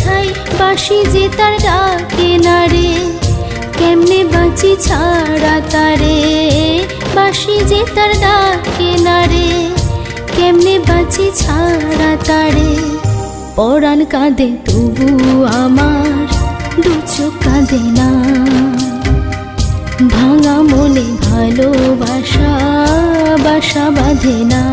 ছাই বাঁশি যে তার ডাকে না রে, কেমনে বাঁচি ছাড়া তারে। বাঁশি যে তার ডাকে না রে, কেমনে বাঁচি ছাড়া তারে। পরাণ কাঁদে তবু আমার দু চোখ কাঁদে না, ভাঙা মনে ভালোবাসা বাসা বাঁধে না।